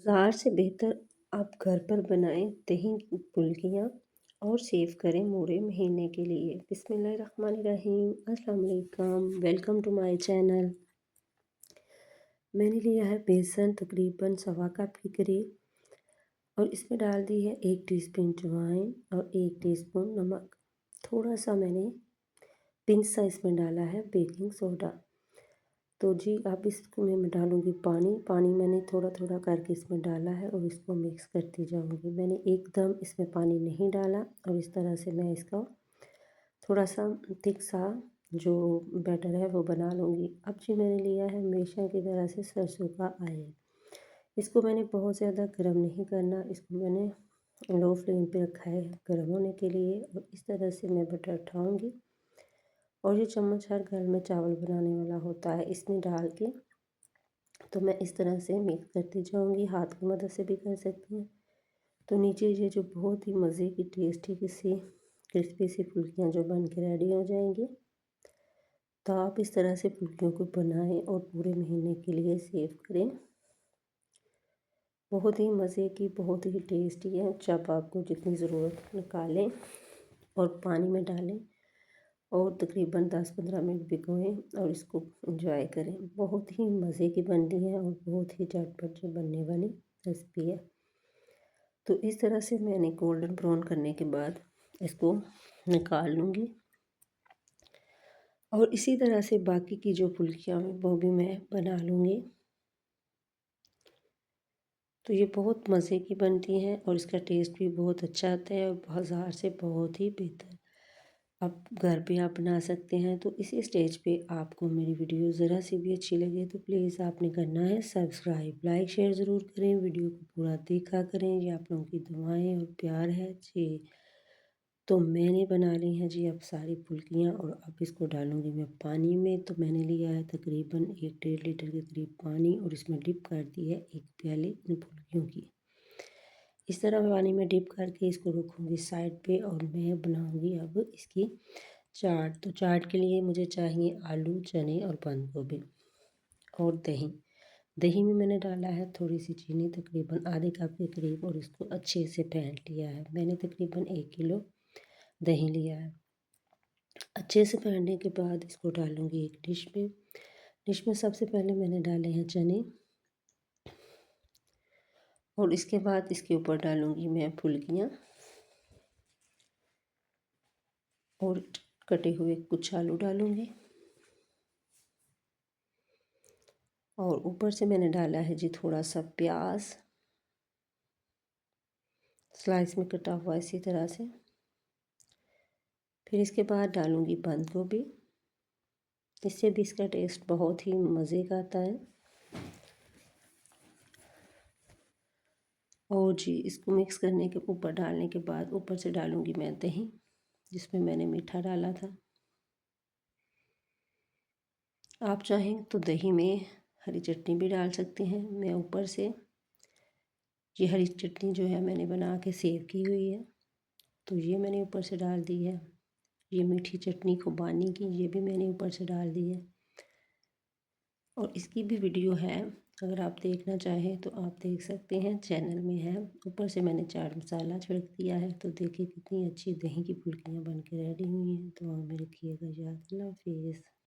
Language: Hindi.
बाज़ार से बेहतर आप घर पर बनाएं दही की फुल्कियाँ और सेव करें पूरे महीने के लिए। बिस्मिल्लाहिर्रहमानिर्रहीम। अस्सलाम वालेकुम, वेलकम टू माय चैनल। मैंने लिया है बेसन तकरीबन सवा कप के करीब और इसमें डाल दी है 1 टीस्पून अजवाइन और 1 टीस्पून नमक। थोड़ा सा मैंने पिंच सा इसमें डाला है बेकिंग सोडा। तो जी अब इसको मैं डालूँगी पानी मैंने थोड़ा-थोड़ा करके इसमें डाला है और इसको मिक्स करती जाऊँगी। मैंने एकदम इसमें पानी नहीं डाला और इस तरह से मैं इसका थोड़ा-सा थिक सा जो बैटर है वो बना लूँगी। अब जी मैंने लिया है हमेशा की तरह से सरसों का ऑयल। इसको मैंने बहुत ज़्यादा गर्म नहीं करना, इसको मैंने लो फ्लेम पे रखा है गर्म होने के लिए और इस तरह से मैं बटर उठाऊँगी और ये चम्मच हर घर में चावल बनाने वाला होता है, इसमें डाल के तो मैं इस तरह से मिक्स करती जाऊँगी। हाथ की मदद से भी कर सकती हैं। तो नीचे ये जो बहुत ही मज़े की टेस्टी सी क्रिस्पी सी फुल्कियाँ जो बन के रेडी हो जाएंगी। तो आप इस तरह से फुल्कियों को बनाएं और पूरे महीने के लिए सेव करें। बहुत ही मज़े की, बहुत ही टेस्टी है। जब आपको जितनी ज़रूरत निकालें और पानी में डालें और तकरीबन 10-15 मिनट भिगोएं और इसको एंजॉय करें। बहुत ही मज़े की बनती है और बहुत ही झटपट जो बनने वाली रेसिपी है। तो इस तरह से मैंने गोल्डन ब्राउन करने के बाद इसको निकाल लूँगी और इसी तरह से बाकी की जो फुल्कियाँ हैं वो भी मैं बना लूँगी। तो ये बहुत मज़े की बनती हैं और इसका टेस्ट भी बहुत अच्छा आता है और बाज़ार से बहुत ही बेहतर। अब घर पे आप बना सकते हैं। तो इसी स्टेज पे आपको मेरी वीडियो ज़रा सी भी अच्छी लगे तो प्लीज़ आपने करना है सब्सक्राइब, लाइक, शेयर ज़रूर करें। वीडियो को पूरा देखा करें। ये आप लोगों की दुआएं और प्यार है जी। तो मैंने बना ली हैं जी अब सारी फुल्कियाँ और अब इसको डालूँगी मैं पानी में। तो मैंने लिया है तकरीबन 1 डेढ़ लीटर के करीब पानी और इसमें डिप कर दी है 1 प्याली इन फुल्कियों की। इस तरह पानी में डिप करके इसको रखूँगी साइड पे और मैं बनाऊँगी अब इसकी चाट। तो चाट के लिए मुझे चाहिए आलू, चने और बंद गोभी और दही। दही में मैंने डाला है थोड़ी सी चीनी तकरीबन आधे कप के करीब और इसको अच्छे से फेंट लिया है। मैंने तकरीबन 1 किलो दही लिया है। अच्छे से फेंटने के बाद इसको डालूँगी एक डिश में। डिश में सबसे पहले मैंने डाले हैं चने और इसके बाद इसके ऊपर डालूँगी मैं फुल्कियाँ और कटे हुए कुछ आलू डालूँगी और ऊपर से मैंने डाला है जी थोड़ा सा प्याज स्लाइस में कटा हुआ इसी तरह से। फिर इसके बाद डालूँगी बंद गोभी। इससे भी इसका टेस्ट बहुत ही मज़े का आता है। और जी इसको मिक्स करने के ऊपर डालने के बाद ऊपर से डालूँगी मैं दही जिसमें मैंने मीठा डाला था। आप चाहें तो दही में हरी चटनी भी डाल सकते हैं। मैं ऊपर से ये हरी चटनी जो है मैंने बना के सेव की हुई है तो ये मैंने ऊपर से डाल दी है। ये मीठी चटनी खुबानी की ये भी मैंने ऊपर से डाल दी है और इसकी भी वीडियो है, अगर आप देखना चाहें तो आप देख सकते हैं, चैनल में है। ऊपर से मैंने चाट मसाला छिड़क दिया है। तो देखिए कितनी अच्छी दही की फुल्कियाँ बन के रेडी हुई हैं। तो आप मेरे रखिएगा याद। अल्लाह हाफिज़।